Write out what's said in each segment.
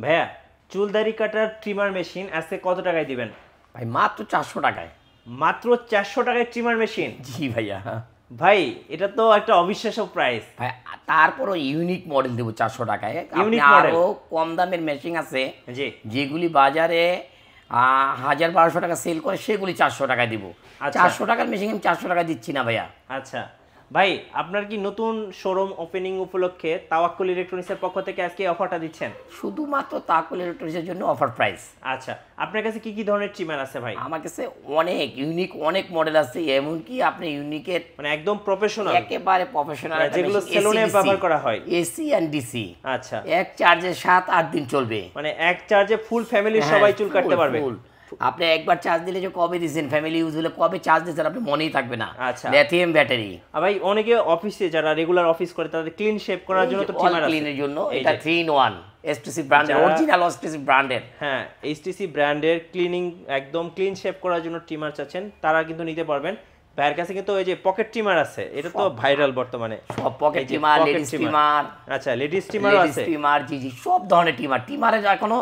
ভাইয়া চুল দাড়ি কাটার ট্রিমার মেশিন আজকে কত টাকায় দিবেন? ভাই মাত্র 400 টাকায়। মাত্র 400 টাকায় ট্রিমার মেশিন? জি ভাইয়া। ভাই এটা তো একটা অবিশ্বাস্য প্রাইস। ভাই তারপরও ইউনিক মডেল দেবো 400 টাকায়। আপনি ইউনিক মডেল? আরও কম দামের মেশিন আছে জি। যেগুলি বাজারে 1000-1200 টাকা সেল করে, সেগুলি 400 টাকায় দিব। আচ্ছা। 400 টাকার মেশিন আমি 400 টাকা দিচ্ছি না ভাইয়া। আচ্ছা ভাই, আপনার কি নতুন শোরুম ওপেনিং উপলক্ষে তাওয়াক্কুল ইলেকট্রনিক্সের পক্ষ থেকে আজকে অফারটা দিচ্ছেন? শুধুমাত্র তাওয়াক্কুল ইলেকট্রনিক্সের জন্য অফার প্রাইস। আচ্ছা, আপনার কাছে কি কি ধরনের ট্রিমার আছে ভাই? আমার কাছে অনেক ইউনিক অনেক মডেল আছে, এমনকি আপনি ইউনিকের মানে একদম প্রফেশনাল, একেবারে প্রফেশনাল, যেগুলো সেলুনে ব্যবহার করা হয়। AC and DC. আচ্ছা, এক চার্জে 7-8 দিন চলবে। মানে এক চার্জে ফুল ফ্যামিলির সবাই চুল কাটতে পারবে। আপনি একবার চার্জ দিলে যে কবে দিয়েছেন, ফ্যামিলি ইউজ হলে কবে চার্জ দিয়েছেন আপনি মনেই থাকবে না। আচ্ছা, লিথিয়াম ব্যাটারি। ভাই অনেকে অফিসে যারা রেগুলার অফিস করে তাদের ক্লিন শেভ করার জন্য তো ট্রিমার আছে। ক্লিনের জন্য এটা 3-in-1 এসটিসি ব্র্যান্ডের, অরিজিনাল এসটিসি ব্র্যান্ডের। হ্যাঁ, এইচটিসি ব্র্যান্ডের ক্লিনিং একদম ক্লিন শেভ করার জন্য ট্রিমার চাচ্ছেন তারা কিন্তু নিতে পারবেন। ভাইয়ের কাছে কিন্তু ওই যে পকেট ট্রিমার আছে, এটা তো ভাইরাল বর্তমানে। সব পকেট ট্রিমার, লেডিস ট্রিমার। আচ্ছা, লেডিস ট্রিমারও আছে? ট্রিমার, জি জি, সব ধরনের ট্রিমার। ট্রিমারে এখনো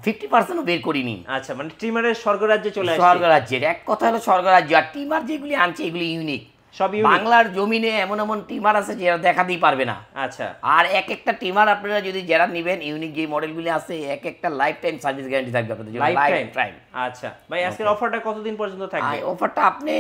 50% বের করিনি। আচ্ছা, মানে ট্রিমারের স্বর্গরাজ্যে চলে আসছে। স্বর্গরাজ্যের এক কথা হলো স্বর্গরাজ্য। আর ট্রিমার যেগুলি আনছে এগুলি ইউনিক, সব ইউনিক। বাংলার জমিনে এমন এমন ট্রিমার আছে যেটা দেখাতেই পারবে না। আচ্ছা, আর এক একটা ট্রিমার আপনারা যদি যারা নেবেন, ইউনিক যে মডেলগুলি আছে, এক একটা লাইফ টাইম সার্ভিস গ্যারান্টি থাকবে আপনাদের জন্য। Life time. আচ্ছা ভাই, আজকের অফারটা কতদিন পর্যন্ত থাকবে? অফারটা আপনি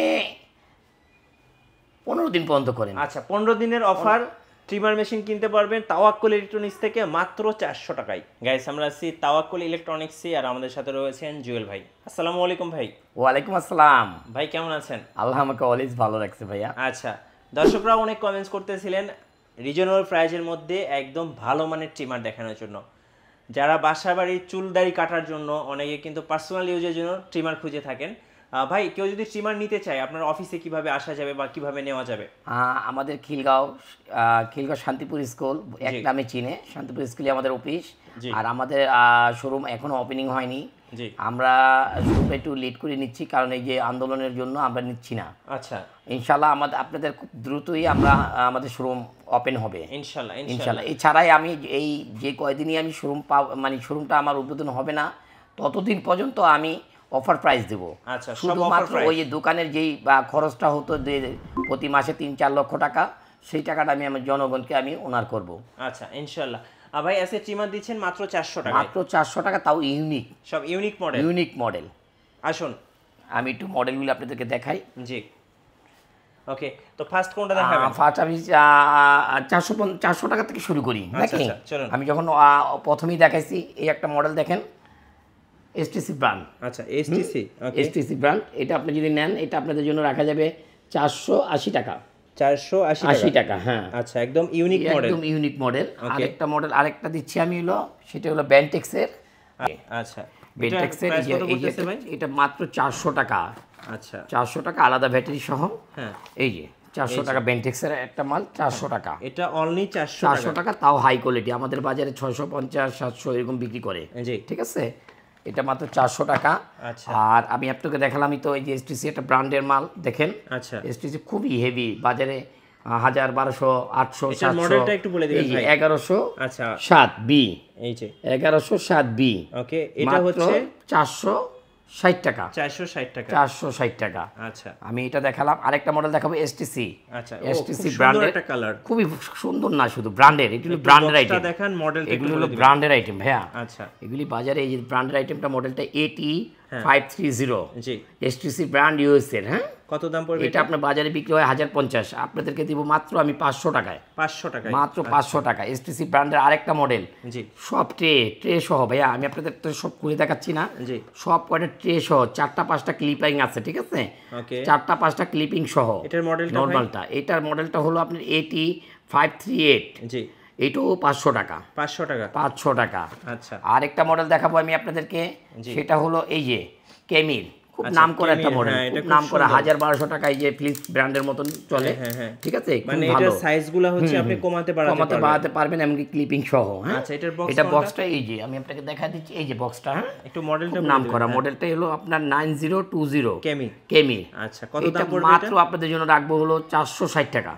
15 দিন পর্যন্ত করেন। আচ্ছা, 15 দিনের অফার। ট্রিমার মেশিন কিনতে পারবেন তাওয়াক্কুল ইলেকট্রনিক্স থেকে মাত্র 400 টাকায়। গাইস, আমরা আছি তাওয়াক্কুল ইলেকট্রনিক্সে, আর আমাদের সাথে রয়েছেন জুয়েল ভাই। আসসালামু আলাইকুম ভাই। ওয়ালাইকুম আসসালাম। ভাই কেমন আছেন? আল্লাহ আমাকে অলওয়েজ ভালো রাখছে ভাইয়া। আচ্ছা, দর্শকরা অনেক কমেন্টস করতেছিলেন রিজনেবল প্রাইজের মধ্যে একদম ভালো মানের ট্রিমার দেখানোর জন্য। যারা বাসা বাড়ির চুল দাড়ি কাটার জন্য, অনেকে কিন্তু পার্সোনাল ইউজের জন্য ট্রিমার খুঁজে থাকেন। ভাই, কেউ যদি ট্রিমার নিতে চায় আপনার অফিসে কিভাবে আসা যাবে বা কিভাবে নেওয়া যাবে? আমাদের খিলগাঁও শান্তিপুর স্কুল এক নামে চিনে, শান্তিপুর স্কুলে আমাদের অফিস। আর আমাদের শোরুম এখনো ওপেনিং হয়নি। আমরা শোরুমটা একটু লেট করে নিচ্ছি, কারণ এই যে আন্দোলনের জন্য আমরা নিচ্ছি না। আচ্ছা, ইনশাল্লাহ আপনাদের খুব দ্রুতই আমাদের শোরুম ওপেন হবে ইনশাল্লাহ। ইনশাল্লাহ। এছাড়াই আমি এই যে কয়দিনই আমি শোরুম মানে শোরুমটা আমার উদ্বোধন হবে না, ততদিন পর্যন্ত আমি অফার প্রাইস দেবো। আচ্ছা, শুধুমাত্র ওই যে দোকানের যেই খরচটা হতো প্রতি মাসে 3-4 লক্ষ টাকা, সেই টাকাটা আমি আমার জনগণকে আমি ওনার করব। আচ্ছা, ইনশাল্লাহ। ভাই আজকে ট্রিমার দিচ্ছেন মাত্র 400 টাকা? মাত্র 400 টাকা, তাও ইউনিক, সব ইউনিক মডেল। Unique model. আসুন আমি একটু মডেলগুলো আপনাদেরকে দেখাই। জি, ওকে। তো ফার্স্ট কোনটা দেখাবেন? ফার্স্ট আমি 400 টাকা থেকে শুরু করি নাকি? আমি যখন প্রথমেই দেখাইছি, এই একটা মডেল দেখেন, এসটিসি ব্র্যান্ড। আচ্ছা, এসটিসি। ওকে, এসটিসি ব্র্যান্ড। এটা আপনি যদি নেন, এটা আপনাদের জন্য রাখা যাবে 480 টাকা। 480 টাকা, হ্যাঁ। আচ্ছা, একদম ইউনিক মডেল। একদম ইউনিক মডেল। আরেকটা মডেল আরেকটা দিচ্ছি আমি, হলো সেটা হলো বেন্টেক্সের। আচ্ছা, বেন্টেক্সের এটা মাত্র 400 টাকা। আচ্ছা, 400 টাকা আলাদা ব্যাটারি সহ। হ্যাঁ, এই যে 400 টাকা বেন্টেক্সের একটা মাল, 400 টাকা। এটা অনলি 400 টাকা, তাও হাই কোয়ালিটি। আমাদের বাজারে 650-700 এরকম বিক্রি করে। জি, ঠিক আছে, এটা মাত্র 400 টাকা। আচ্ছা, আর আমি আপনাকে দেখালাম তো এই যে এসটিসি, একটা ব্র্যান্ডের মাল দেখেন। আচ্ছা, এসটিসি খুবই হেভি, বাজারে 1000, 1200, 800, 700। মডেলটা একটু বলে দিবেন ভাই। 1107 বি। এই যে 1107 বি। ওকে, এটা হচ্ছে 460 টাকা। 460 টাকা। 460 টাকা। আচ্ছা, আমি এটা দেখালাম। আরেকটা মডেল দেখাবো এসটিসি। আচ্ছা, এসটিসি ব্র্যান্ডের একটা কালার, খুবই সুন্দর, না শুধু ব্র্যান্ডের, এগুলো ব্র্যান্ডের আইটেম। দেখেন মডেলটা, এগুলো হলো ব্র্যান্ডের আইটেম ভাইয়া। আচ্ছা, এগুলি বাজারে এই যে ব্র্যান্ডের আইটেমটা, মডেলটা AT530। জি, এসটিসি ব্র্যান্ড ইউএস এর। হ্যাঁ, কত দাম পড়বে এটা? আপনার বাজারে বিক্রি হয় 1050, আপনাদেরকে দিব মাত্র আমি 500 টাকায়। 500 টাকায়, মাত্র 500 টাকা। এসটিসি ব্র্যান্ডের আরেকটা মডেল। জি, সব ট্রে সহ ভাইয়া, আমি আপনাদের তো সব খুলে দেখাচ্ছি না। জি, সব কয়টা ট্রে সহ, 4টা-5টা ক্লিপিং আছে। ঠিক আছে, ওকে, 4টা-5টা ক্লিপিং সহ। এটার মডেলটা নরমালটা, এটার মডেলটা হলো আপনার AT538। জি, এটাও 500 টাকা। 500 টাকা, 500 টাকা। আচ্ছা, আরেকটা মডেল দেখাবো আমি আপনাদেরকে, সেটা হলো এই যে ক্যামিল। খুব নাম করা একটা মডেল, খুব নাম করা 1000-1200 টাকায় যে ফিলিপস ব্র্যান্ডের মতন চলে। ঠিক আছে, মানে এটার সাইজগুলো হচ্ছে আপনি কমাতে বাড়াতে পারবেন এমনকি ক্লিপিং সহ। হ্যাঁ, আচ্ছা, এটার বক্স, এটা বক্সটা এই যে আমি আপনাকে দেখা দিচ্ছি, এই যে বক্সটা। হ্যাঁ, একটু মডেলটা নাম করা মডেলটা হলো আপনার 9020 কেমি। আচ্ছা, কত দাম পড়বে এটা? মাত্র আপনাদের জন্য রাখবো হলো 460 টাকা।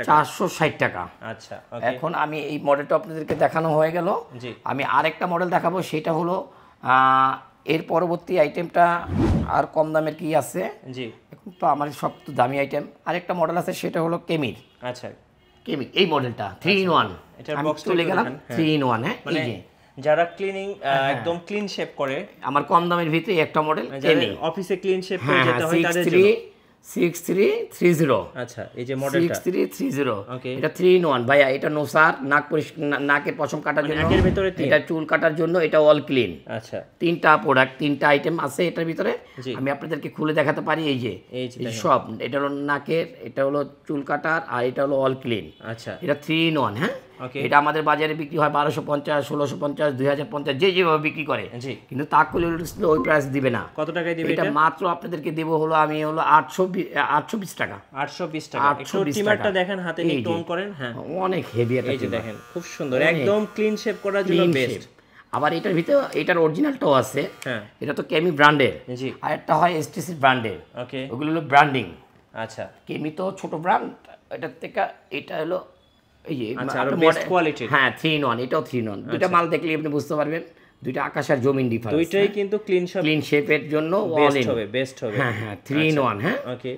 460 টাকা। আচ্ছা, এখন আমি এই মডেলটা আপনাদেরকে দেখানো হয়ে গেল, আমি আরেকটা মডেল দেখাবো, সেটা হলো এর পরবর্তী আইটেমটা আর কম দামের কি আছে। জি, এখন তো আমার সব তো দামি আইটেম। আরেকটা মডেল আছে, সেটা হলো কেমির। আচ্ছা, কেমি এই মডেলটা 3-in-1। এটার আমি বক্সটা চলে গেলাম 3-in-1। হ্যাঁ, মানে যারা ক্লিনিং একদম ক্লিন শেপ করে, আমার কম দামের ভিতরে একটা মডেল কেমি, অফিসে ক্লিন শেপ করে যেতে হয় তাদের জন্য 6330। আচ্ছা, এই যে মডেলটা 6330, এটা 3-in-1 ভাইয়া। এটা নোসার, নাকের পশম কাটার জন্য, নাকের ভিতরে এটা চুল কাটার জন্য, এটা অল ক্লিন। আচ্ছা, তিনটা প্রোডাক্ট, তিনটা আইটেম আছে এটার ভিতরে। আমি আপনাদেরকে খুলে দেখাতে পারি। এই যে সব, এটা হলো নাকের, এটা হলো চুল কাটার, আর এটা হলো অল ক্লিন। আচ্ছা, এটা 3-in-1। হ্যাঁ, এটা আমাদের বাজারে বিক্রি হয় 1250, 1650, 2050, যে যেভাবে বিক্রি করে। কিন্তু তাকুল ওই প্রাইস দিবে না। কত টাকায় দিবে এটা? মাত্র আপনাদেরকে দেব হলো আমি হলো 820 টাকা। 820 টাকা। একটু টিমারটা দেখেন, হাতে নিয়ে টোন করেন। হ্যাঁ, অনেক হেভি এটা। এই যে দেখেন, খুব সুন্দর, একদম ক্লিন শেপ করার জন্য বেস্ট। আবার এটার ভিতরে এটার অরিজিনালটাও আছে। হ্যাঁ, এটা তো কেমি ব্র্যান্ডের, আর একটা হয় এসটিসি ব্র্যান্ডের। ওকে, ওগুলো হলো ব্র্যান্ডিং। আচ্ছা, কেমি তো ছোট ব্র্যান্ড, এটার থেকে এটা হলো এই যে বেস্ট কোয়ালিটি। হ্যাঁ, 3-in-1, এটাও 3-in-1। দুটো মাল দেখলে আপনি বুঝতে পারবেন দুইটা আকাশ আর জমিন ডিফারেন্স। দুইটাই কিন্তু ক্লিন শেপের জন্য বেস্ট হবে। হ্যাঁ হ্যাঁ, 3-in-1। হ্যাঁ, ওকে,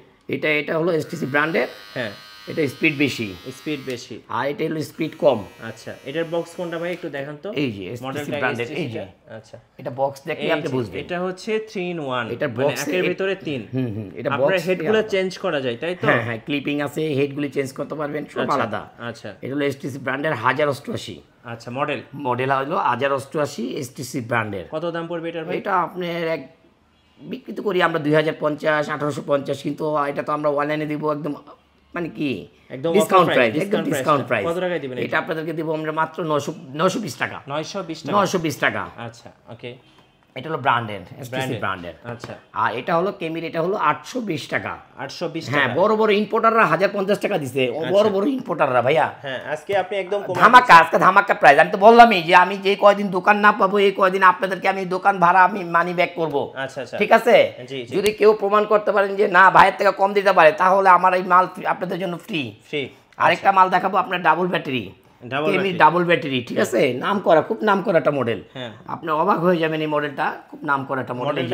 এটা হলো এসটিসি ব্র্যান্ডের। হ্যাঁ, এটা স্পিড বেশি, আর এটা হলো স্পিড কম। আচ্ছা, এটার বক্স কোনটা ভাই একটু দেখান তো। এই যে মডেলটা ব্র্যান্ডের, এই যে। আচ্ছা, এটা বক্স দেখলে আপনি বুঝবেন। এটা হচ্ছে 3-in-1, এটা বক্সের ভিতরে 3। এটা বক্স, আপনার হেডগুলো চেঞ্জ করা যায়, তাই তো? হ্যাঁ হ্যাঁ, ক্লিপিং আছে, হেডগুলো চেঞ্জ করতে পারবেন, সব আলাদা। আচ্ছা, এটা হলো এসটিসি ব্র্যান্ডের 1088। আচ্ছা, মডেল হলো 1088 এসটিসি ব্র্যান্ডের। কত দাম পড়বে এটার ভাই? এটা আপনার বিক্রি তো করি আমরা 2050, 1850, কিন্তু এটা তো আমরা অনলাইনে দিব একদম, মানে কি একদম ডিসকাউন্ট প্রাইস। কত টাকায় দিবেন এটা? আপনাদেরকে দেব আমরা মাত্র 920 টাকা। 920 টাকা। আচ্ছা, ওকে, এটা হলো ব্র্যান্ডের, এসটিসি ব্র্যান্ডের। আচ্ছা, আর এটা হলো কেমির, এটা হলো 820 টাকা। 820 টাকা। হ্যাঁ, বড় বড় ইম্পোর্টাররা 1050 টাকা দিছে, বড় বড় ইম্পোর্টাররা ভাইয়া। হ্যাঁ, আজকে আপনি একদম আজকে ধামাকা প্রাইস। আমি তো বললামই যে আমি যে কয়দিন দোকান না পাবো, এই কয়দিন আপনাদেরকে আমি দোকান ভাড়া আমি মানি ব্যাক করবো। আচ্ছা, ঠিক আছে? যদি কেউ প্রমাণ করতে পারেন যে না ভাইয়ের থেকে কম দিতে পারে, তাহলে আমার এই মাল আপনাদের জন্য ফ্রি। আরেকটা মাল দেখাবো আপনার, ডাবল ব্যাটারি, ডাবল ব্যাটারি। ঠিক আছে, নাম করা, খুব নাম করা একটা মডেল। আপনি অবাক হয়ে যাবেন, এই মডেলটা খুব নাম করা একটা মডেল।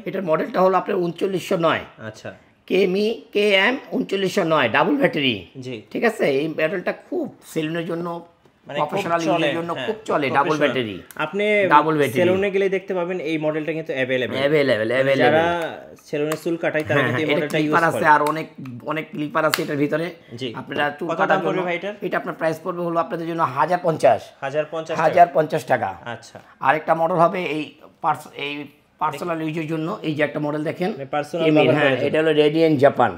এটার মডেলটা হলো আপনার 3909। আচ্ছা, KM 3909 ডাবল ব্যাটারি। ঠিক আছে, এই মডেলটা খুব সেলুনের জন্য, প্রফেশনাল ইউজের জন্য খুব চলে। ডাবল ব্যাটারি, আপনি সেলুনে গেলে দেখতে পাবেন এই মডেলটা কিন্তু अवेलेबल। যারা সেলুনে চুল কাটায় তারা কিন্তু এই মডেলটা ইউজ করে। আছে আর অনেক ক্লিপার আছে এটার ভিতরে। আপনারা চুল কাটার জন্য এটা আপনার প্রাইস পড়বে হলো আপনাদের জন্য 1050 টাকা। আচ্ছা, আরেকটা মডেল হবে এই পার্সোনাল ইউজের জন্য। এই যে একটা মডেল দেখেন, হ্যাঁ, এটা হলো রেডিয়েন্ট জাপান।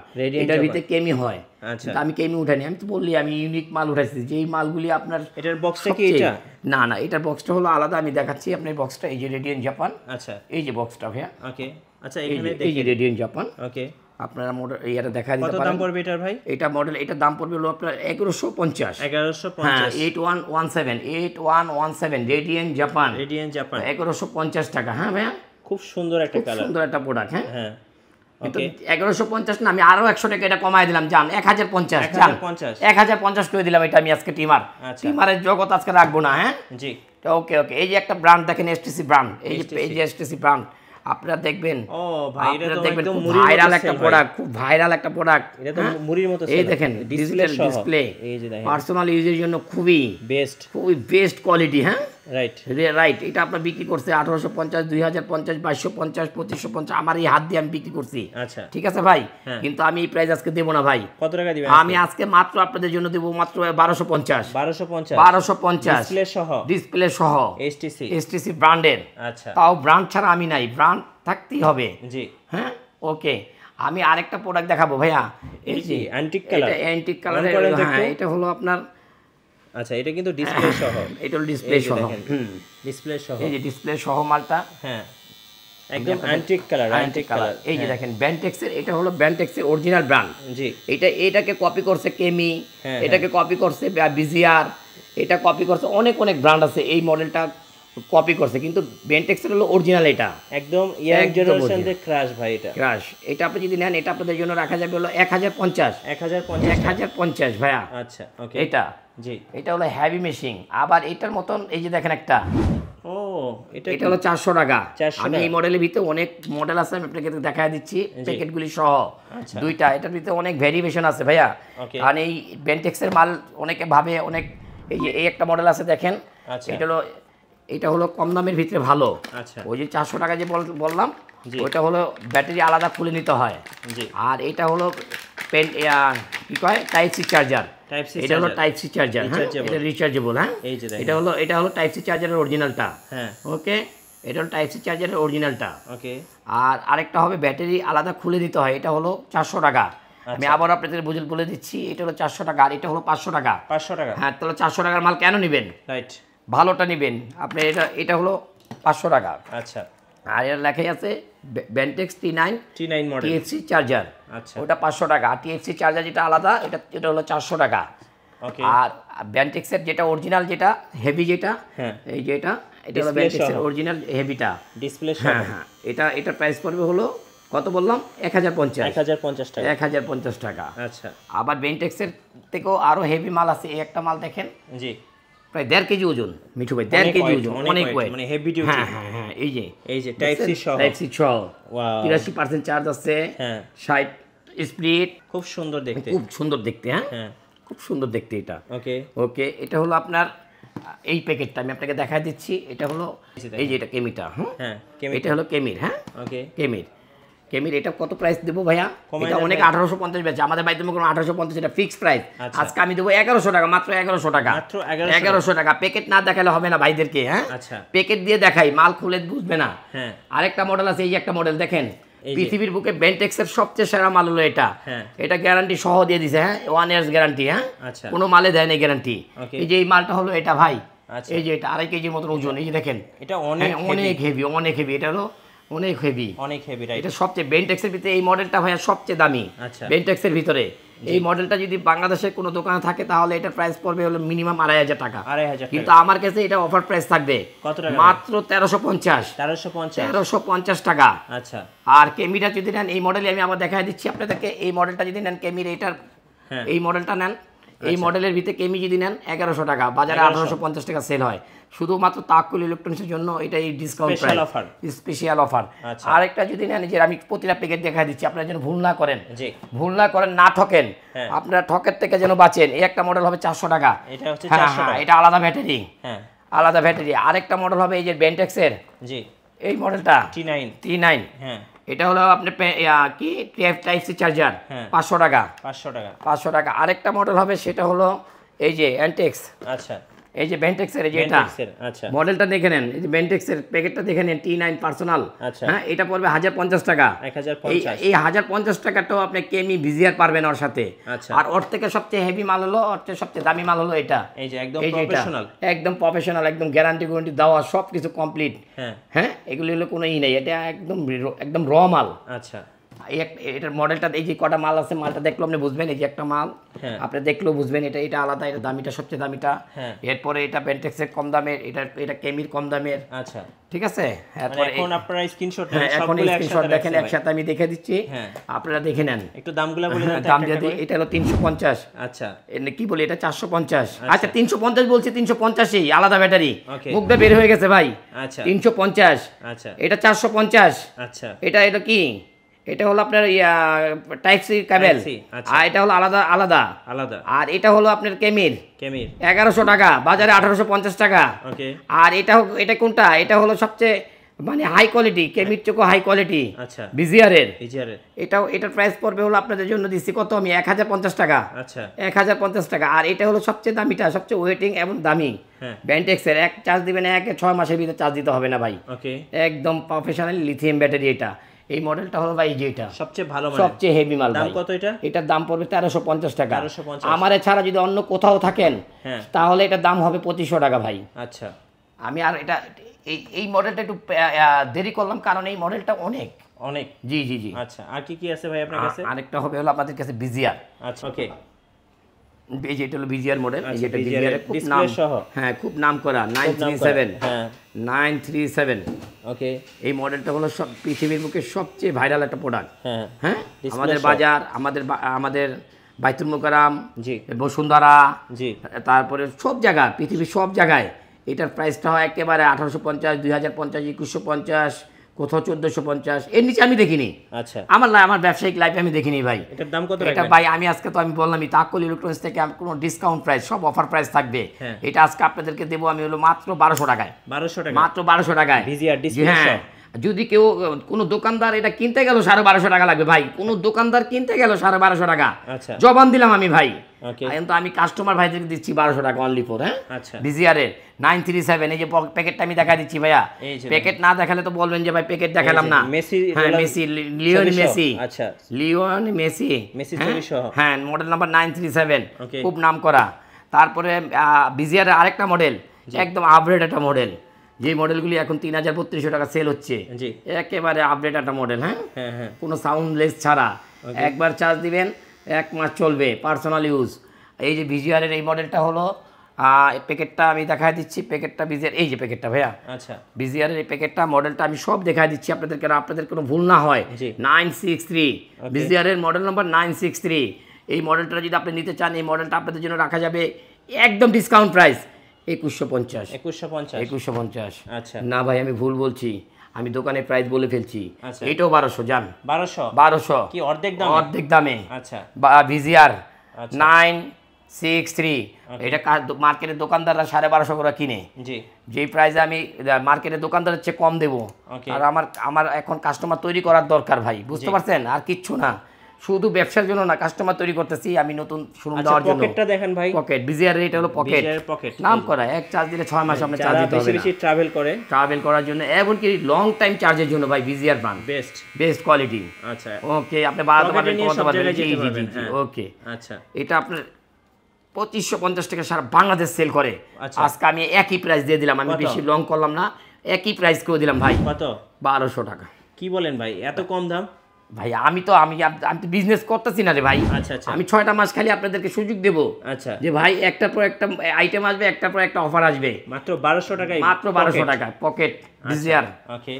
এটার ভিতরে কেমি হয়। আচ্ছা, আমি কেমি উঠাইনি, আমি তো বললি আমি ইউনিক মাল উঠাইছি, যে এই মালগুলি আপনার। এটার বক্সটা কি এটা? না, এটার বক্সটা হলো আলাদা, আমি দেখাচ্ছি আপনার বক্সটা। এই যে রেডিয়েন্ট জাপান। আচ্ছা, এই যে বক্সটা ভাইয়া। ওকে, আচ্ছা, এখানে এই যে রেডিয়েন্ট জাপান। ওকে, আপনারা মডেল এইটা দেখা দিতে পারেন। কত দাম পড়বে এটার ভাই? এটা মডেল, এটার দাম পড়বে হলো আপনার 1150। 8117 রেডিয়েন্ট জাপান। 1150 টাকা। হ্যাঁ ভাইয়া, খুব সুন্দর একটা কালার, সুন্দর একটা প্রোডাক্ট। হ্যাঁ, ওকে, 1150 না, আমি আরো 100 টাকা এটা কমায় দিলাম, জান 1050। 1050 করে দিলাম এটা আমি আজকে। টিমারের জগৎ আজকে রাখবো না। হ্যাঁ, জি, ওকে। এই যে একটা ব্র্যান্ড দেখেন, এসটিসি ব্র্যান্ড। এই যে এসটিসি ব্র্যান্ড, আপনারা দেখবেন। ও ভাই, এটা তো একদম ভাইরাল একটা প্রোডাক্ট, খুব ভাইরাল একটা প্রোডাক্ট। এটা তো মুড়ির মতো। এই দেখেন, ডিসপ্লে, এই যে দেখেন, পার্সোনাল ইউজের জন্য খুবই বেস্ট কোয়ালিটি। হ্যাঁ, রাইট। এটা আপনার বিক্রি করছে 1850, 2050, 2250, 2550। আমার এই হাত দিয়ে আমি বিক্রি করছি। আচ্ছা, ঠিক আছে ভাই, কিন্তু আমি এই প্রাইস আজকে দেবো না ভাই। কত টাকা দিবেন? আমি আজকে মাত্র আপনাদের জন্য দেবো মাত্র 1250 ডিসপ্লে সহ এসটিসি ব্র্যান্ডের। আচ্ছা, তাও ব্র্যান্ড ছাড়া আমি নাই, ব্র্যান্ড থাকতেই হবে। জি, হ্যাঁ, ওকে। আমি আরেকটা প্রোডাক্ট দেখাবো ভাইয়া। এই যে অ্যান্টিক কালার, এটা হলো আপনার। আচ্ছা, এটা কিন্তু ডিসপ্লে সহ। এটা হলো ডিসপ্লে সহ। এই যে ডিসপ্লে সহ মালটা। হ্যাঁ, একদম অ্যান্টিক কালার এই যে দেখেন ব্যান্টেক্সের, এটা হলো ব্যান্টেক্সের অরিজিনাল ব্র্যান্ড। জি, এটাকে কপি করছে কেমি, এটাকে কপি করছে বিজিআর, এটা কপি করছে অনেক ব্র্যান্ড আছে এই মডেলটা কপি করছে, কিন্তু বেন্টেক্সের হলো অরিজিনাল। এটা একদম ইয়াং জেনারেশন দের ক্রাশ ভাই, এটা ক্রাশ। এটা আপনি যদি নেন এটা আপনাদের জন্য রাখা যাবে হলো 1050 ভাইয়া। আচ্ছা, ওকে। এটা জি, এটা হলো হেভি মেশিং। আবার এটার মতন এই যে দেখেন একটা, ও এটা হলো 400 টাকা। 400 আমি এই মডেলের ভিতরে অনেক মডেল আছে, আমি আপনাকে দেখায় দিচ্ছি প্যাকেটগুলি সহ। দুইটা এটার ভিতরে অনেক ভেরিয়েশন আছে ভাইয়া। কারণ এই বেন্টেক্সের মাল অনেকে ভাবে অনেক, এই যে এই একটা মডেল আছে দেখেন, এটা হলো কম দামের ভিতরে ভালো। ওই যে 400 টাকা যে বললাম, ওইটা হলো ব্যাটারি আলাদা খুলে নিতে হয়। আর এটা হলো কি কয় টাইপ সি চার্জার। এটা হলো টাইপ সি চার্জার, এটা রিচার্জেবল। হ্যাঁ, এটা হলো টাইপ সি চার্জারের অরিজিনালটা। ওকে, এটা হলো টাইপ সি চার্জারের অরিজিনালটা। ওকে, আর আরেকটা হবে ব্যাটারি আলাদা খুলে দিতে হয়, এটা হলো 400 টাকা। আমি আবার আপনাদের বলে দিচ্ছি, এটা হলো 400 টাকা আর এটা হলো 500 টাকা। 500 টাকা, হ্যাঁ। তাহলে 400 টাকার মাল কেন নেবেন? রাইট, ভালোটা নেবেন আপনি। এটা হলো 500 টাকা। আচ্ছা, আর এর লেখাই আছে বেন্টেক্স T9 মডেল TFC চার্জার। আচ্ছা, ওটা 500 টাকা। আর TFC চার্জার যেটা আলাদা, এটা হলো 400 টাকা। ওকে, আর বেন্টেক্সের যেটা অরিজিনাল, যেটা হেভি, যেটা এই যে এটা হলো বেন্টেক্সের অরিজিনাল হেভিটা, ডিসপ্লে। হ্যাঁ, এটা প্রাইস পড়বে হলো কত বললাম? 1050 টাকা। 1050 টাকা। আচ্ছা, আবার বেন্টেক্সের থেকেও আরো হেভি মাল আছে। এই একটা মাল দেখেন, জি, প্রায় 1.5 কেজি ওজন মিঠু ভাই, 1.5 কেজি ওজন, অনেক ওয়েট, মানে হেভি ডিউটি। হ্যাঁ, এই যে টাইপ সি সহ 83% চার্জ আছে। হ্যাঁ, 60 স্প্লিট, খুব সুন্দর দেখতে। হ্যাঁ, খুব সুন্দর দেখতে এটা। ওকে, এটা হলো আপনার এই প্যাকেটটা আমি আপনাকে দেখাই দিচ্ছি। এটা হলো এই যে এটা কেমিটা। হ্যাঁ, এটা হলো কেমির। হ্যাঁ, ওকে, কেমির এটা কত প্রাইস দেবো ভাইয়া? এটা অনেক 1850 বেচে, আমাদের বাড়িতে কোনো 1850, এটা ফিক্স প্রাইস। আজকে আমি দেবো 1100 টাকা, মাত্র 1100 টাকা। 1100 টাকা। প্যাকেট না দেখালে হবে না ভাইদেরকে। হ্যাঁ, প্যাকেট দিয়ে দেখাই, মাল খুলে বুঝবে না। আরেকটা মডেল আছে, এই যে একটা মডেল দেখেন, পৃথিবীর বুকে বেন্টেক্সের সবচেয়ে সেরা মাল হলো এটা। এটা গ্যারান্টি সহ দিয়ে দিছে। হ্যাঁ, 1 ইয়ার্স গ্যারান্টি। হ্যাঁ, কোনো মালে দেয় না গ্যারান্টি। এই যে এই মালটা হলো এটা ভাই, এই যে এটা 2.5 কেজির মতন ওজন। এই যে দেখেন, এটা অনেক হেভি। এটা হলো অনেক হেভি, এটা সবচেয়ে বেন্টেক্সের ভিতরে এই মডেলটা ভাইয়া সবচেয়ে দামি বেন্টেক্সের ভিতরে। এই মডেলটা যদি বাংলাদেশের কোনো দোকানে থাকে তাহলে এটা প্রাইস পড়বে হলো মিনিমাম 2500 টাকা। কিন্তু আমার কাছে এটা অফার প্রাইস থাকবে মাত্র 1350 টাকা। আচ্ছা, আর কেমিটা যদি নেন এই মডেলে, আমি আবার দেখাই দিচ্ছি আপনাদেরকে, এই মডেলটা যদি নেন কেমির, এটার এই মডেলটা নেন, এই মডেলের ভিতরে কেমি যদি নেন 1100 টাকা, বাজারে 1850 টাকা সেল হয়। শুধুমাত্র তাক্কুল ইলেকট্রনিক্সের জন্য এটা এই ডিসকাউন্ট প্রাইস, স্পেশাল অফার। আরেকটা যদি নেন, যে আমি প্রতিটা প্যাকেট দেখাই দিচ্ছি, আপনারা যেন ভুল না করেন, না ঠকেন, আপনারা ঠকের থেকে যেন বাঁচেন। এই একটা মডেল হবে 400 টাকা। এটা আলাদা ব্যাটারি, আরেকটা মডেল হবে এই যে বেন্টেক্সের, এই মডেলটা T9। এটা হলো আপনার কি টাইপ সি চার্জার, 500 টাকা। 500 টাকা। আরেকটা মডেল হবে, সেটা হলো এই যে অ্যান্টেক্স। আচ্ছা, এই যে বেন্টেক্সের, এই যে এটা মডেলটা দেখে নেন, এই যে বেন্টেক্সের প্যাকেটটা দেখে নেন, T9 পার্সোনাল। হ্যাঁ, এটা পড়বে 1050 টাকা। এই 1050 টাকাটাও আপনি কেমি ভিজিআর পারবেন ওর সাথে। আর ওর থেকে সবচেয়ে হেভি মাল হলো, ওর থেকে সবচেয়ে দামি মাল হলো এটা, এই যে একদম প্রফেশনাল, একদম গ্যারান্টি দেওয়া, সব কিছু কমপ্লিট। হ্যাঁ, এগুলি হলো কোনো নেই, এটা একদম র মাল। আচ্ছা, এটার মডেলটা এই যে কটা মাল আছে, মালটা দেখলো আপনি বুঝবেন। এই যে একটা মাল আপনি দেখলেও বুঝবেন, এটা আলাদা, এটা দামিটা সবচেয়ে দামিটা। এরপরে এটা বেন্টেক্সের কম দামের, এটা কেমির কম দামের। আচ্ছা, ঠিক আছে। এখন আপনারা স্ক্রিনশট দেখেন, একসাথে আমি দেখে দিচ্ছি, আপনারা দেখে নেন। একটু দামগুলো বলে দেন। দাম দিয়ে দিই, এটা হলো 350। আচ্ছা, কি বলি, এটা 450। আচ্ছা, 350 বলছি, 350ই আলাদা ব্যাটারি, মুখটা বের হয়ে গেছে ভাই। আচ্ছা, 350। আচ্ছা, এটা 450। আচ্ছা, এটা কি, এটা হলো আপনার টাইপ সি কেবল, আর এটা হলো আলাদা। আর এটা হলো আপনার কেমির 1100 টাকা, বাজারে 1850 টাকা। আর এটা কোনটা, এটা হলো সবচেয়ে মানে হাই কোয়ালিটি, কেমির চেয়ে হাই কোয়ালিটি, বিজিআর এর। এটার প্রাইস পড়বে হলো আপনাদের জন্য দিচ্ছি কত আমি, 1050 টাকা। আচ্ছা, 1050 টাকা। আর এটা হলো সবচেয়ে দামিটা, সবচেয়ে ওয়েটিং এবং দামি বেন্টেক্সের। এক চার্জ দিবেন, 6 মাসের ভিতরে চার্জ দিতে হবে না ভাই। একদম প্রফেশনাল লিথিয়াম ব্যাটারি এটা। এই মডেলটা হলো ভাই যেটা সবচেয়ে ভালো, সবচেয়ে হেভি মাল। দাম কত এটা? এটার দাম পড়বে 1350 টাকা। আমার ছাড়া যদি অন্য কোথাও থাকেন তাহলে এটার দাম হবে 2500 টাকা ভাই। আচ্ছা, আমি আর এটা এই মডেলটা একটু দেরি করলাম, কারণ এই মডেলটা অনেক অনেক। জি জি জি। আচ্ছা, আর কি কি আছে ভাই আপনার কাছে? আরেকটা হবে হলো আপনাদের কাছে বিজিআর। আচ্ছা, ওকে। এই যে এটা হলো বিজিআর মডেল, এই যে এটা BGR বিজিআর খুব নাম, ডিসপ্লে সহ। হ্যাঁ খুব নাম করা 937। হ্যাঁ 937 ওকে। এই মডেলটা হলো সব পৃথিবীর বুকে সবচেয়ে ভাইরাল একটা প্রোডাক্ট। হ্যাঁ হ্যাঁ Display আমাদের সহ। বাজার, আমাদের বাইতুল মোকাররম, জি বসুন্ধরা, জি তারপরে সব জায়গায়, পৃথিবীর সব জায়গায় এটার প্রাইসটা হয় একেবারে 1850, 2050, 2150, কোথাও 1450, এর নিচে আমি দেখিনি। আচ্ছা, আমার ব্যবসায়িক লাইফে আমি দেখিনি ভাই। এটার দাম কত এটা রাখবেন? ভাই আমি আজকে তো আমি বললামই তাক্কুল ইলেকট্রনিক্স থেকে আমি কোনো ডিসকাউন্ট প্রাইস, সব অফার প্রাইস থাকবে। হ্যাঁ। এটা আজকে আপনাদেরকে দেবো আমি হলো মাত্র 1200 টাকায়। 1200 টাকা মাত্র 1200 টাকায় BGR ডিসপ্লে হ্যাঁ। সহ। যদি কেউ কোনো দোকানদার এটা কিনতে গেল 1250 টাকা লাগবে ভাই, কোনো দোকানদার কিনতে গেল 1250 টাকা। আচ্ছা জবান দিলাম আমি ভাই, ওকে। কিন্তু আমি কাস্টমার ভাইদের দিচ্ছি 1200 টাকা অনলি ফর। হ্যাঁ আচ্ছা বিজিআর এর 937। এই যে প্যাকেটটা আমি দেখা দিচ্ছি ভাইয়া, এই যে প্যাকেট না দেখালে তো বলবেন যে ভাই প্যাকেট দেখালাম না। মেসি, হ্যাঁ মেসি, লিওন মেসি। আচ্ছা লিওন মেসি, মেসি হ্যাঁ? ছবি সহ। হ্যাঁ মডেল নাম্বার 937, ওকে। খুব নাম করা। তারপরে বিজিআর এর আরেকটা মডেল, একদম আপগ্রেড একটা মডেল, যে মডেলগুলি এখন 3000-3200 টাকা সেল হচ্ছে, জি একেবারে আপডেট একটা মডেল। হ্যাঁ হ্যাঁ হ্যাঁ কোনো সাউন্ডলেস ছাড়া, একবার চার্জ দিবেন 1 মাস চলবে, পার্সোনাল ইউজ। এই যে বিজিআর এর এই মডেলটা হলো, প্যাকেটটা আমি দেখাই দিচ্ছি, প্যাকেটটা বিজিআর, এই যে প্যাকেটটা ভাইয়া আচ্ছা বিজিআর এর এই প্যাকেটটা, মডেলটা আমি সব দেখাই দিচ্ছি আপনাদেরকে, আপনাদের কোনো ভুল না হয়। জি 963 বিজিআর এর মডেল নাম্বার 963। এই মডেলটা যদি আপনি নিতে চান, এই মডেলটা আপনাদের জন্য রাখা যাবে একদম ডিসকাউন্ট প্রাইস 2150। 2150 আচ্ছা না ভাই আমি ভুল বলছি, আমি দোকানে প্রাইস বলে ফেলছি। আচ্ছা। এটাও 1200, জান 1200 কি অর্ধেক দামে? অর্ধেক দামে। আচ্ছা বিজিআর আচ্ছা 963, এটা মার্কেটের দোকানদাররা 1250 করে কিনে, জি যেই প্রাইসে আমি মার্কেটের দোকানদারের চেয়ে কম দেবো। ওকে। আর আমার এখন কাস্টমার তৈরি করার দরকার ভাই, বুঝতে পারছেন? আর কিচ্ছু না, শুধু ব্যবসার জন্য না, কাস্টমার তৈরি করতেছি আমি নতুন শোরুম আচ্ছা দেওয়ার জন্য। পকেটটা দেখেন ভাই, পকেট বিজিআর এটা হলো পকেট, BGR পকেট নাম করা, এক চার্জ দিলে 6 মাস আপনার চার্জ যারা দিতে বেশি হবে না। বেশি ট্রাভেল করে, ট্রাভেল করার জন্য, এমনকি লং টাইম চার্জের জন্য ভাই বিজিআর ব্র্যান্ড বেস্ট। Best quality. আচ্ছা ওকে, আপনি বাড়াতে পকেটে পারবেন, নিয়ে কমাতে সব পারবেন। জায়গায় জি যেতে জি পারবেন, জি হ্যাঁ। ওকে। আচ্ছা এটা আপনার 2550 টাকা সারা বাংলাদেশ সেল করে। আচ্ছা। আজকে আমি একই প্রাইস দিয়ে দিলাম, আমি কত? বেশি লং করলাম না, একই প্রাইস করে দিলাম ভাই, কত? 1200 টাকা। কি বলেন ভাই, এত কম দাম? ভাই আমি তো বিজনেস করতেছি না রে ভাই। আচ্ছা আচ্ছা আমি 6টা মাস খালি আপনাদেরকে সুযোগ দেব আচ্ছা যে ভাই একটার পর একটা আইটেম আসবে, একটার পর একটা অফার আসবে, মাত্র 1200 টাকায়, মাত্র 1200 টাকা পকেট বিজিআর। ওকে।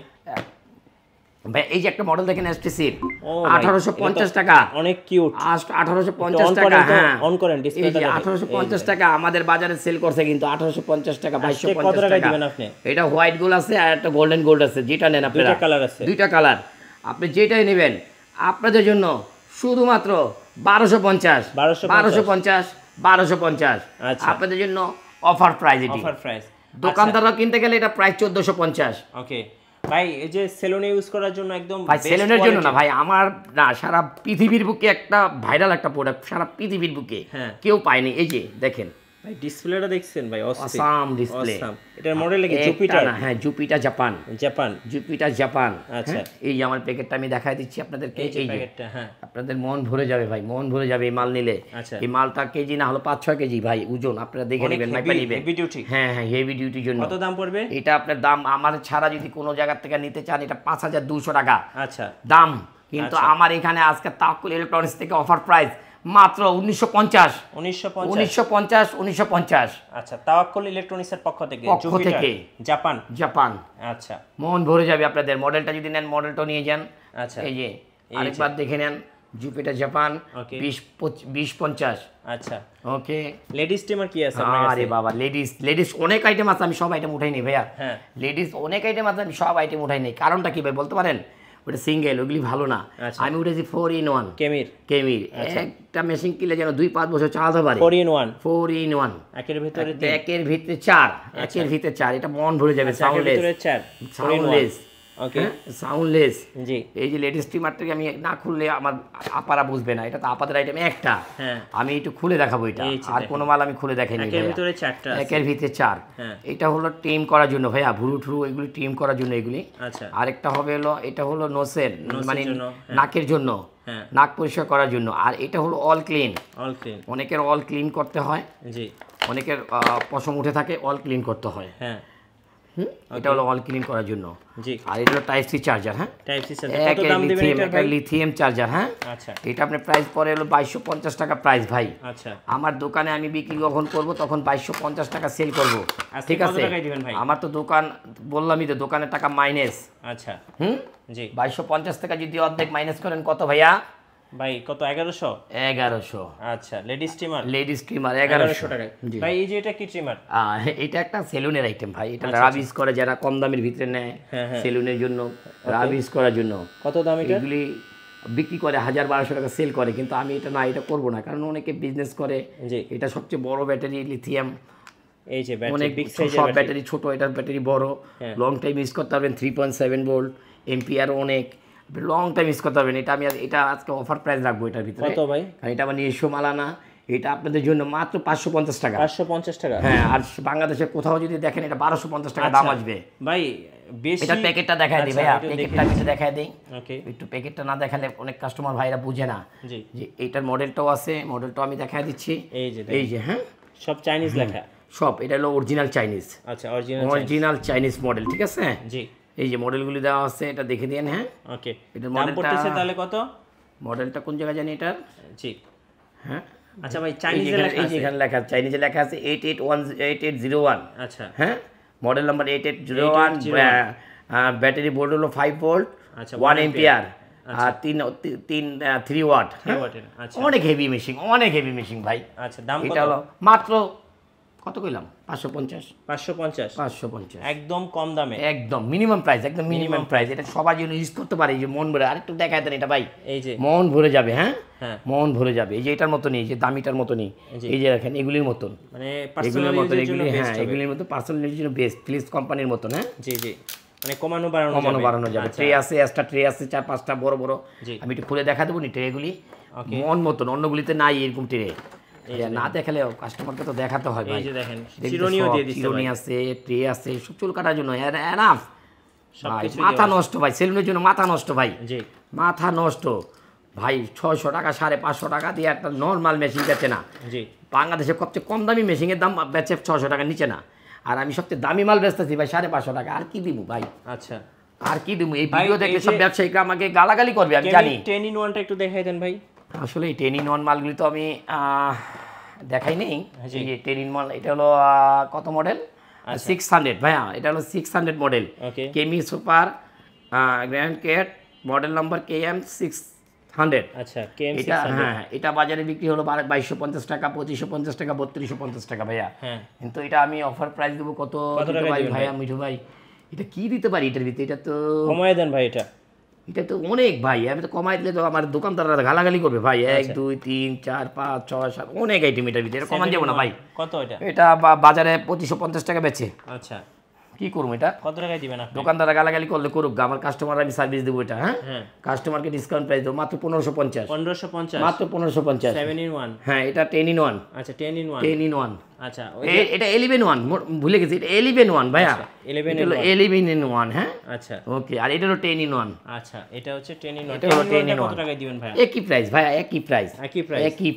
ভাই এই যে একটা মডেল দেখেন এসটিসির, ও ভাই, 1850 টাকা, অনেক কিউট। 1850 টাকা। হ্যাঁ অন করেন এই ডিসপ্লেটা যে দেখেন। 1850 টাকা আমাদের বাজারে সেল করছে, কিন্তু 1850 টাকা, কত 2250 টাকায় টাকা। দিবেন আপনি? এটা হোয়াইট গোল্ড আছে আর একটা গোল্ডেন গোল্ড আছে, যেটা নেন আপনারা, দুইটা কালার আছে। দুইটা কালার, আপনি যেটাই নেবেন আপনাদের জন্য শুধুমাত্র 1250 আচ্ছা। আপনাদের জন্য অফার প্রাইস। এটি অফার প্রাইস, দোকানদাররা কিনতে গেলে এটা প্রাইস 1450। ওকে ভাই। এই যে সেলুনে ইউজ করার জন্য একদম ভাই best সেলুনের জন্য না quality। ভাই, আমার না, সারা পৃথিবীর বুকে একটা ভাইরাল একটা প্রোডাক্ট, সারা পৃথিবীর বুকে হ্যাঁ। কেউ পায়নি। এই যে দেখেন ভাই ডিসপ্লেটা দেখছেন ভাই, অস্থির। Assam display, Awesome। এটার মডেল কি জুপিটার? হ্যাঁ Jupiter Japan, Japan. Jupiter Japan. আচ্ছা। হ্যাঁ, এই যে আমার প্যাকেটটা আমি দেখাই দিচ্ছি আপনাদেরকে, এই যে এই যে প্যাকেটটা, হ্যাঁ আপনাদের মন ভরে যাবে ভাই, মন ভরে যাবে এই মাল নিলে। আচ্ছা। এই মালটা কেজি না হলো 5-6 কেজি ভাই ওজন, আপনারা দেখে অনেক নেবেন, মাইপা নেবেন। Heavy duty. হ্যাঁ হ্যাঁ হেভি ডিউটির জন্য। কত দাম পড়বে এটা আপনার দাম আমার ছাড়া যদি কোনো জায়গা থেকে নিতে চান, এটা 5200 টাকা আচ্ছা দাম, কিন্তু আচ্ছা। আমার এখানে আজকে তাওয়াক্কুল ইলেকট্রনিক্স থেকে অফার প্রাইস মাত্র 1950। 1950। আচ্ছা তাওয়াক্কুল ইলেকট্রনিক্স এর পক্ষ থেকে, পক্ষ জুপিটার, থেকে। জাপান। জাপান। আচ্ছা মন ভরে যাবে আপনাদের, মডেলটা যদি নেন মডেলটা নিয়ে যান। আচ্ছা এই যে আরেকবার দেখে নেন, জুপিটার জাপান, ওকে। 2050। আচ্ছা ওকে। লেডিস টিমার কি আছে আপনার আরে কাছে? বাবা, লেডিস অনেক আইটেম আছে, আমি সব আইটেম উঠাই নি ভাইয়া। হ্যাঁ লেডিস অনেক আইটেম আছে, আমি সব আইটেম উঠাই নি। কারণটা কি ভাই বলতে পারেন? ওটা সিঙ্গেল, ওগুলি ভালো না। আচ্ছা। আমি উঠেছি 4-in-1 কেমির। একটা মেশিন কিনলে যেন 2-5 বছর চালাতে পারে। 4-in-1 4-in-1 একের ভিতরে একের ভিতরে 4, একের ভিতরে 4, এটা মন ভরে যাবে। একের সাউন্ডলেস, ভিতরে 4, 4-in-1 সাউন্ডলেস। ওকে সাউন্ডলেস। জি এই যে লেটেস্ট স্টিমারটাকে আমি না খুললে আমার আপারা বুঝবে না, এটা তো আপাদের আইটেম একটা। হ্যাঁ আমি একটু খুলে দেখাবো এটা, এই যে আর দেখেন। কোনো মাল আমি খুলে দেখাইনি একের ভাইয়া। ভিতরে 4টা আছে। একের ভিতরে 4। হ্যাঁ এটা হলো টিম করার জন্য ভাইয়া, ভুরু ঠুরু এগুলি টিম করার জন্য এগুলি। আচ্ছা আরেকটা হবে হলো, এটা হলো নোসের, মানে জন্য, হ্যাঁ। নাকের জন্য, হ্যাঁ নাক পরিষ্কার করার জন্য। আর এটা হলো অল ক্লিন, অল ক্লিন। অনেকের অল ক্লিন করতে হয়, জি অনেকের পশম উঠে থাকে, অল ক্লিন করতে হয়। হ্যাঁ এটা হলো অল ক্লিন করার জন্য। জি। আর এটা হলো টাইপ সি চার্জার। হ্যাঁ, টাইপ সি চার্জার কত দাম দিবেন এটা? Lithium charger. হ্যাঁ, আচ্ছা, এটা আপনার প্রাইস পড়ে হলো 2250 টাকা প্রাইস ভাই। আচ্ছা, আমার দোকানে আমি বিক্রি যখন করব তখন 2250 টাকা সেল করব। ঠিক আছে, কত টাকায় দিবেন ভাই? আমার তো দোকান বললামই তো, দোকানের টাকা মাইনাস। আচ্ছা, জি। 2250 টাকা যদি অর্ধেক মাইনাস করেন কত ভাইয়া? ভাই কত? 1100। 1100। আচ্ছা, লেডিস ট্রিমার 1100 টাকা। ভাই এই যে এটা কি ট্রিমার? এটা একটা সেলুনের আইটেম ভাই। এটা রাবিস করে যারা কম দামের ভিতরে নেয় সেলুনের জন্য, রাবিস করার জন্য। কত দাম এটা? এগুলি বিক্রি করে 1000-1200 টাকা সেল করে, কিন্তু আমি এটা না, এটা করব না, কারণ অনেকে বিজনেস করে। এটা সবচেয়ে বড় ব্যাটারি লিথিয়াম। এই যে ব্যাটারি অনেক বিগ সাইজের সব ব্যাটারি ছোট, এটার ব্যাটারি বড়। লং টাইম ইউজ করতে পারবেন। 3.7 ভোল্ট, এম্পিয়ার অনেক লং টাইম ইউজ করতে পারবেন। এটা আমি এটা আজকে অফার প্রাইস রাখবো এটার ভিতরে। কত ভাই? কারণ এটা আমার নিজস্ব মালা না, এটা আপনাদের জন্য মাত্র 550 টাকা। 550 টাকা? হ্যাঁ, আর বাংলাদেশের কোথাও যদি দেখেন এটা 1250 টাকা দাম আসবে ভাই। বেশি এটা প্যাকেটটা দেখায় দিই ভাইয়া, প্যাকেটটা একটু দেখায় দিই। ওকে, একটু প্যাকেটটা না দেখালে অনেক কাস্টমার ভাইরা বুঝে না যে এইটার মডেলটাও আছে। মডেলটাও আমি দেখায় দিচ্ছি। এই যে হ্যাঁ, সব চাইনিজ লেখা সব। এটা হলো অরিজিনাল চাইনিজ। আচ্ছা, অরিজিনাল চাইনিজ মডেল। ঠিক আছে, জি। এই যে মডেলগুলি দেওয়া আছে, এটা দেখে দিন। হ্যাঁ, ওকে। এটার দাম পড়তেছে তাহলে কত? মডেলটা কোন জায়গায় জানি এটার? জি। হ্যাঁ, আচ্ছা ভাই, চাইনিজে লেখা আছে। এখানে লেখা আছে, চাইনিজে লেখা আছে 8801। আচ্ছা, হ্যাঁ, মডেল নাম্বার 8801। ব্যাটারি বোর্ড হলো 5 ভোল্ট, 1 এম্পিয়ার, আর 3 ওয়াট। অনেক হেভি মেশিন, অনেক হেভি মেশিন ভাই। আচ্ছা, দাম কত? এটা হলো মাত্র কত কইলাম? 550। একদম কম দামে, একদম মিনিমাম প্রাইস, একদম মিনিমাম প্রাইস। এটা সবাই যেন ইউজ করতে পারে, যে মন ভরে। আরেকটু দেখায় দেন এটা ভাই, এই যে মন ভরে যাবে। হ্যাঁ, মন ভরে যাবে। এই যে এটার মতনই, এই যে দামিটার মতনই, এই যে দেখেন এগুলির মতন, মানে এগুলির মতন, এগুলির মতো পার্সোনাল ইউজের জন্য বেস্ট। ফিলিপস কোম্পানির মতন। হ্যাঁ, জি জি, মানে কমানো বাড়ানো যাবে। ট্রে আছে, এক্সট্রা ট্রে আছে 4-5টা বড় বড়। আমি একটু খুলে দেখা দেবো নি ট্রেগুলি। মন মতন, অন্যগুলিতে নাই এরকম ট্রে। না দেখালে কাস্টমারকে তো দেখাতে হয় ভাই। এই যে দেখেন, চিরুনিও দিয়ে দিচ্ছে, চিরুনি আছে, ট্রে আছে, সব চুল কাটার জন্য এনাফ। মাথা নষ্ট ভাই, সেলুনের জন্য মাথা নষ্ট ভাই, মাথা নষ্ট ভাই। 600 টাকা 550 টাকা দিয়ে একটা নর্মাল মেশিন বেচে না। বাংলাদেশে সবচেয়ে কম দামি মেশিনের দাম বেচে 600 টাকার নিচে না। আর আমি সবচেয়ে দামি মাল বেচতেছি ভাই 550 টাকা। আর কি দিব ভাই? আচ্ছা, আর কি দিব? এই ভিডিও দেখে সব ব্যবসায়ীরা আমাকে গালাগালি করবে, আমি জানি। 10 in 1টা একটু দেখাই দেন ভাই। আসলে এই 10 in 1 মালগুলি তো আমি দেখাই নেই। এই যে 10 in 1, এটা হলো কত মডেল? 600 ভাইয়া। এটা হলো 600 মডেল, কেমি সুপার গ্র্যান্ড কেট, মডেল নাম্বার KM 600। আচ্ছা, KM 600। হ্যাঁ, এটা বাজারে বিক্রি হলো 2250 টাকা, 2550 টাকা, 3250 টাকা ভাইয়া। কিন্তু এটা আমি অফার প্রাইস দেবো কত ভাইয়া? মিঠু ভাই, এটা কি দিতে পারি এটার ভিতরে? এটা তো কমায় দেন ভাই। এটা তো অনেক ভাই, আমি তো কমাই দিলে তো আমার দোকানদাররা গালাগালি করবে ভাই। 1 2 3 4 5 6 7 অনেক আইটেম এটার ভিতরে, কমান যাবো না ভাই। কত এটা? এটা বাজারে 2550 টাকা বেচে। আচ্ছা, কি করবো এটা? কত টাকায় দিবেন আপনি? দোকানদাররা গালাগালি করলে করুক, আমার কাস্টমার আমি সার্ভিস দেবো এটা। হ্যাঁ, কাস্টমারকে ডিসকাউন্ট প্রাইস দেবো মাত্র 1550। মাত্র 1550। 7 in 1। হ্যাঁ, এটা 10 in 1। আচ্ছা, 10 in 1। আচ্ছা, এটা 11 1, ভুলে গেছি, এটা 11 1 ভাইয়া। 11 in 1। হ্যাঁ, আচ্ছা, ওকে। আর এটা হলো 10 in 1। আচ্ছা, এটা হচ্ছে 10 in 1। এটা হলো 10 in 1। কত টাকায় দিবেন ভাই? একই প্রাইস ভাইয়া, একই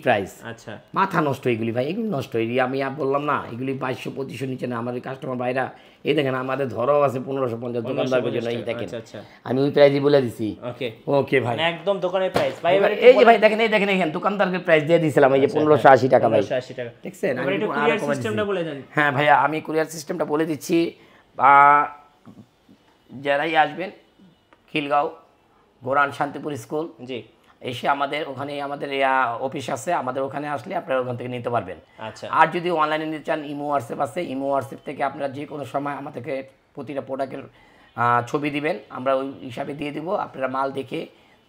প্রাইস। আচ্ছা, মাথা নষ্ট এগুলি ভাই, এগুলি নষ্ট। আমি বললাম না, এগুলি 2200-2500 নিচে না। আমাদের কাস্টমার ভাইরা এই দেখেন, আমাদের ধরাও আছে 1550 দোকানদারের জন্য। এই দেখেন, আমি ওই প্রাইসই বলে দিছি। ওকে ভাই, একদম দোকানের প্রাইস ভাই। এই যে ভাই দেখেন, এই দেখেন, এখানে দোকানদারকে প্রাইস দিয়ে দিয়েছিলাম, এই যে 1580 টাকা ভাই। 1580 টাকা, দেখছেন? হ্যাঁ ভাইয়া, আমি কুরিয়ার সিস্টেমটা বলে দিচ্ছি। যারাই আসবেন খিলগাঁও গোরান শান্তিপুর স্কুল, জি, এসে আমাদের ওখানে আমাদের অফিস আছে, আমাদের ওখানে আসলে আপনারা ওখান থেকে নিতে পারবেন। আচ্ছা, আর যদি অনলাইনে নিতে চান, ইমো হোয়াটসঅ্যাপ আছে। ইমো হোয়াটসঅ্যাপ থেকে আপনারা যে কোনো সময় আমাদেরকে প্রতিটা প্রোডাক্টের ছবি দিবেন, আমরা ওই হিসাবে দিয়ে দিব। আপনারা মাল দেখে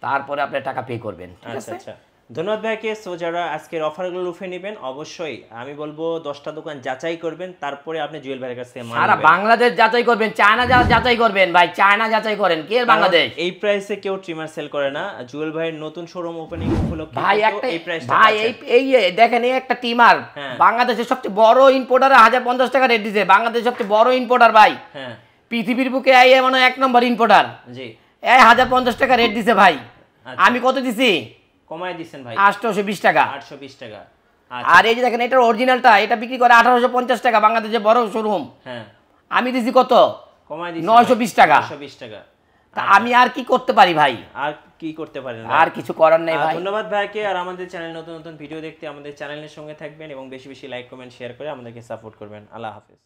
তারপরে আপনারা টাকা পে করবেন। আচ্ছা আচ্ছা, ধন্যবাদ ভাইকে। সো যারা আজকের অফারগুলো লুফে নেবেন, অবশ্যই আমি বলবো 10টা দোকান যাচাই করবেন, তারপরে আপনি জুয়েল ভাইয়ের কাছে মাল নেবেন। সারা বাংলাদেশ যাচাই করবেন, চায়না যাচাই করবেন ভাই, চায়না যাচাই করেন। কে বাংলাদেশ? এই প্রাইসে কেউ ট্রিমার সেল করে না। জুয়েল ভাইয়ের নতুন শোরুম ওপেনিং উপলক্ষে ভাই একটা এই প্রাইসটা ভাই, এই দেখেন, এই একটা ট্রিমার বাংলাদেশের সবচেয়ে বড় ইম্পোর্টার 1050 টাকা রেট দিয়েছে। বাংলাদেশের সবচেয়ে বড় ইম্পোর্টার ভাই, হ্যাঁ, পৃথিবীর বুকে এই মানে 1 নম্বর ইম্পোর্টার। জি, 1050 টাকা রেট দিয়েছে ভাই। আমি কত দিছি? কমাই দিছেন ভাই, 820 টাকা। 820 টাকা। আর এই যে দেখেন, এটার অরিজিনালটা, এটা বিক্রি করে 1850 টাকা, বাংলাদেশে বড় শোরুম। হ্যাঁ, আমি দিছি কত? কমায় দিচ্ছেন 920 টাকা। 920 টাকা। তা আমি আর কি করতে পারি ভাই? আর কি করতে পারেন? আর কিছু করার নেই ভাই। ধন্যবাদ ভাইকে। আর আমাদের চ্যানেল নতুন নতুন ভিডিও দেখতে আমাদের চ্যানেলের সঙ্গে থাকবেন এবং বেশি বেশি লাইক কমেন্ট শেয়ার করে আমাদেরকে সাপোর্ট করবেন। আল্লাহ হাফেজ।